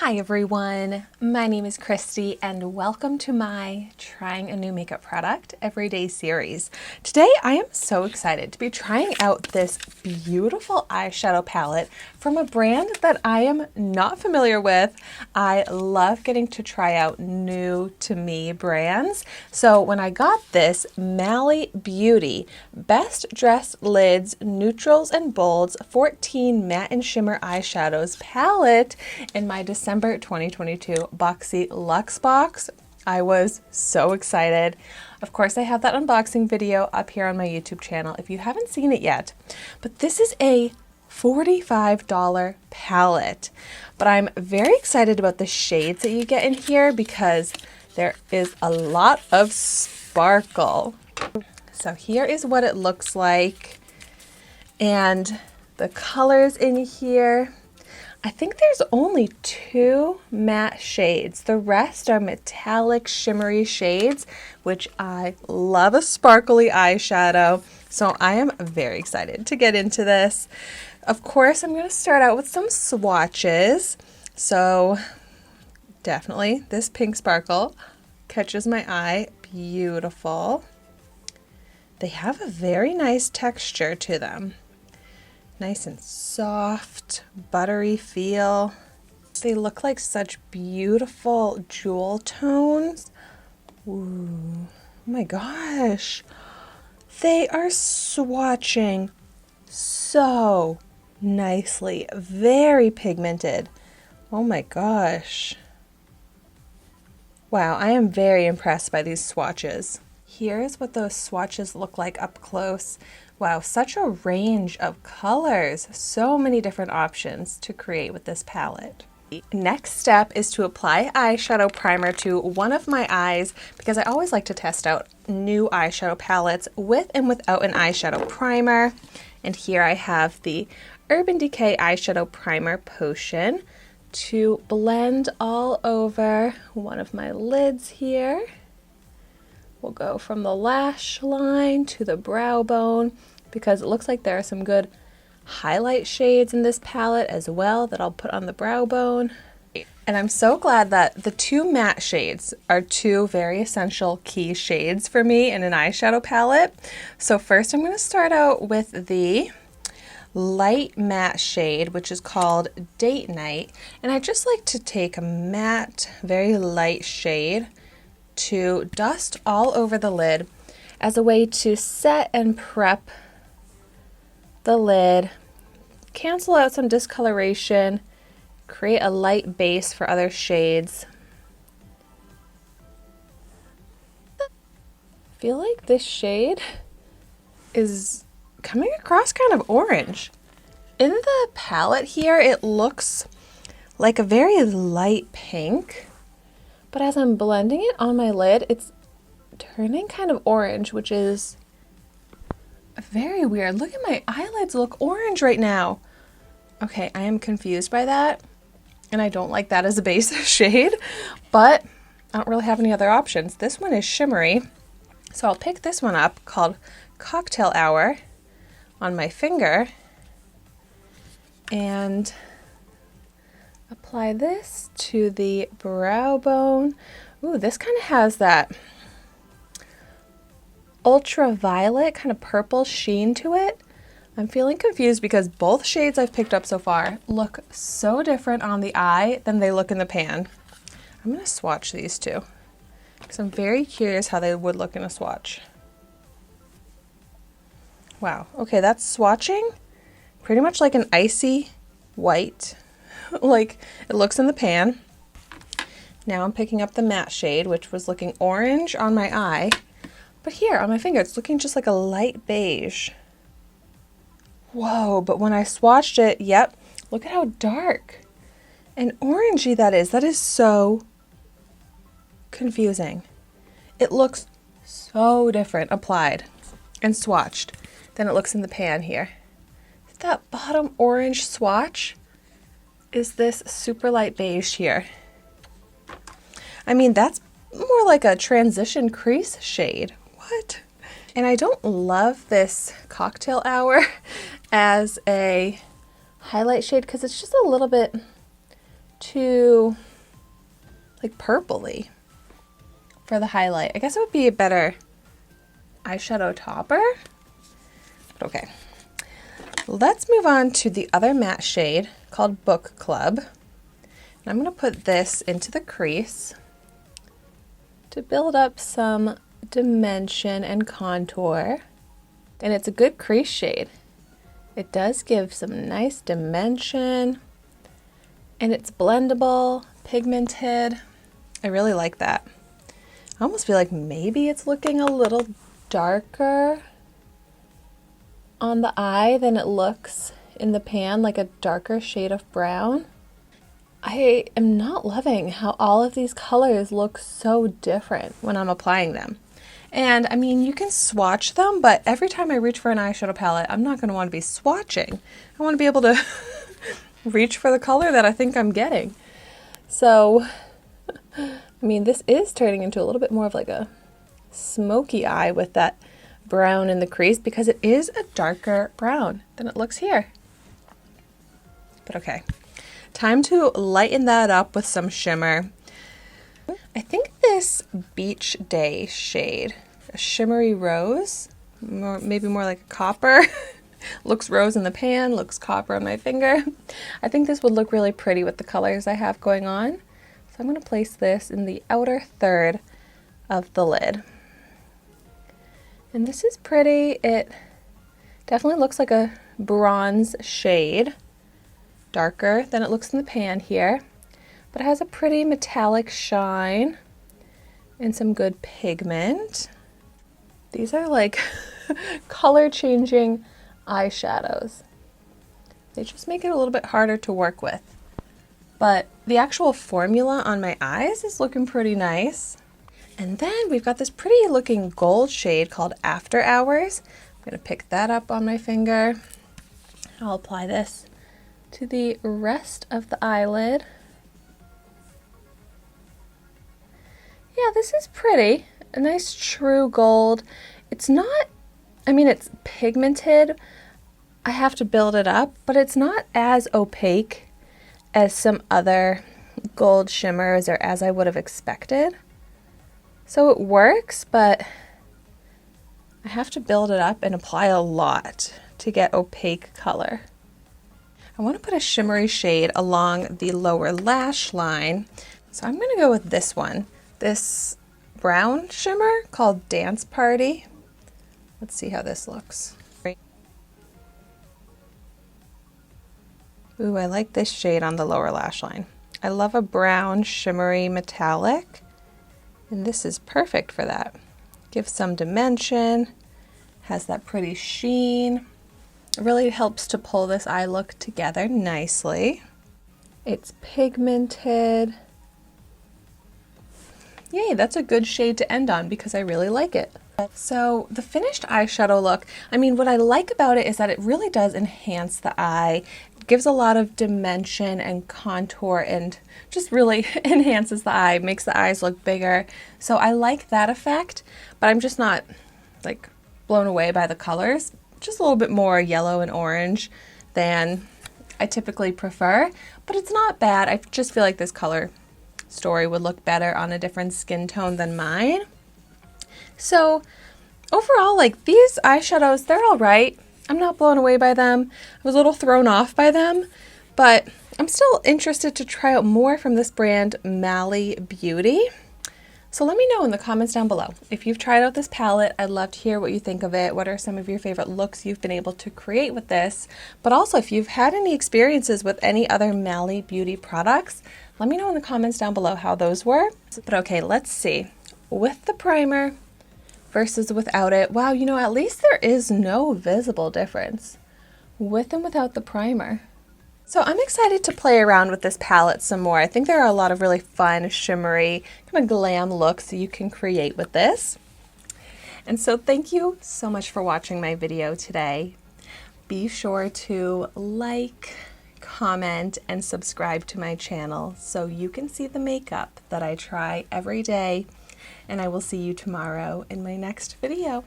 Hi everyone, my name is Christy and welcome to my Trying a New Makeup Product Everyday series. Today I am so excited to be trying out this beautiful eyeshadow palette from a brand that I am not familiar with. I love getting to try out new to me brands. So when I got this Mally Beauty Best Dress Lids Neutrals and Bolds 14 Matte and Shimmer Eyeshadows palette in my December 2022 Boxy Luxe box, I was so excited. Of course, I have that unboxing video up here on my YouTube channel if you haven't seen it yet. But this is a $45 palette. But I'm very excited about the shades that you get in here because there is a lot of sparkle. So here is what it looks like. And the colors in here, I think there's only 2 matte shades. The rest are metallic shimmery shades, which I love a sparkly eyeshadow. So I am very excited to get into this. Of course, I'm going to start out with some swatches. So definitely this pink sparkle catches my eye. Beautiful. They have a very nice texture to them. Nice and soft, buttery feel. They look like such beautiful jewel tones. Ooh, oh my gosh. They are swatching so nicely. Very pigmented. Oh my gosh. Wow, I am very impressed by these swatches. Here's what those swatches look like up close. Wow, such a range of colors. So many different options to create with this palette. Next step is to apply eyeshadow primer to one of my eyes because I always like to test out new eyeshadow palettes with and without an eyeshadow primer. And here I have the Urban Decay Eyeshadow Primer Potion to blend all over one of my lids here. We'll go from the lash line to the brow bone because it looks like there are some good highlight shades in this palette as well that I'll put on the brow bone. And I'm so glad that the 2 matte shades are 2 very essential key shades for me in an eyeshadow palette. So first I'm going to start out with the light matte shade, which is called Date Night. And I just like to take a matte, very light shade to dust all over the lid as a way to set and prep the lid, cancel out some discoloration, create a light base for other shades. I feel like this shade is coming across kind of orange. In the palette here, it looks like a very light pink. But as I'm blending it on my lid, it's turning kind of orange, which is very weird. Look at my eyelids look orange right now. Okay, I am confused by that. And I don't like that as a base shade, but I don't really have any other options. This one is shimmery. So I'll pick this one up called Cocktail Hour on my finger and apply this to the brow bone. Ooh, this kind of has that ultraviolet kind of purple sheen to it. I'm feeling confused because both shades I've picked up so far look so different on the eye than they look in the pan. I'm going to swatch these two because I'm very curious how they would look in a swatch. Wow, okay, that's swatching pretty much like an icy white. Like it looks in the pan. Now I'm picking up the matte shade, which was looking orange on my eye, but here on my finger it's looking just like a light beige. Whoa, but when I swatched it, yep, look at how dark and orangey that is. That is so confusing. It looks so different applied and swatched than it looks in the pan here. That bottom orange swatch is this super light beige here. I mean, that's more like a transition crease shade. What? And I don't love this Cocktail Hour as a highlight shade because it's just a little bit too like purpley for the highlight. I guess it would be a better eyeshadow topper, but okay. Let's move on to the other matte shade called Book Club. And I'm going to put this into the crease to build up some dimension and contour. And it's a good crease shade. It does give some nice dimension, and it's blendable, pigmented. I really like that. I almost feel like maybe it's looking a little darker on the eye than it looks in the pan, like a darker shade of brown. I am not loving how all of these colors look so different when I'm applying them. And I mean, you can swatch them, but every time I reach for an eyeshadow palette, I'm not going to want to be swatching. I want to be able to reach for the color that I think I'm getting. So, I mean, this is turning into a little bit more of like a smoky eye with that brown in the crease because it is a darker brown than it looks here. But okay, time to lighten that up with some shimmer. I think this Beach Day shade, a shimmery rose, maybe more like a copper, looks rose in the pan, looks copper on my finger. I think this would look really pretty with the colors I have going on. So I'm going to place this in the outer third of the lid. And this is pretty. It definitely looks like a bronze shade, darker than it looks in the pan here. But it has a pretty metallic shine and some good pigment. These are like color changing eyeshadows. They just make it a little bit harder to work with. But the actual formula on my eyes is looking pretty nice. And then we've got this pretty looking gold shade called After Hours. I'm gonna pick that up on my finger. I'll apply this to the rest of the eyelid. Yeah, this is pretty. A nice true gold. It's not, I mean, it's pigmented. I have to build it up, but it's not as opaque as some other gold shimmers or as I would have expected. So it works, but I have to build it up and apply a lot to get opaque color. I want to put a shimmery shade along the lower lash line. So I'm going to go with this one. This brown shimmer called Dance Party. Let's see how this looks. Ooh, I like this shade on the lower lash line. I love a brown shimmery metallic, and this is perfect for that. Gives some dimension, has that pretty sheen. It really helps to pull this eye look together nicely. It's pigmented. Yay, that's a good shade to end on because I really like it. So the finished eyeshadow look, I mean, what I like about it is that it really does enhance the eye. It gives a lot of dimension and contour and just really enhances the eye, makes the eyes look bigger. So I like that effect, but I'm just not like blown away by the colors. Just a little bit more yellow and orange than I typically prefer, but it's not bad. I just feel like this color story would look better on a different skin tone than mine. So overall, like, these eyeshadows, they're all right. I'm not blown away by them. I was a little thrown off by them, but I'm still interested to try out more from this brand, Mally Beauty. So let me know in the comments down below. If you've tried out this palette, I'd love to hear what you think of it. What are some of your favorite looks you've been able to create with this? But also, if you've had any experiences with any other Mally Beauty products, let me know in the comments down below how those were. But okay, let's see. With the primer versus without it. Wow, you know, at least there is no visible difference with and without the primer. So I'm excited to play around with this palette some more. I think there are a lot of really fun, shimmery, kind of glam looks you can create with this. And so thank you so much for watching my video today. Be sure to like, comment, and subscribe to my channel so you can see the makeup that I try every day. And I will see you tomorrow in my next video.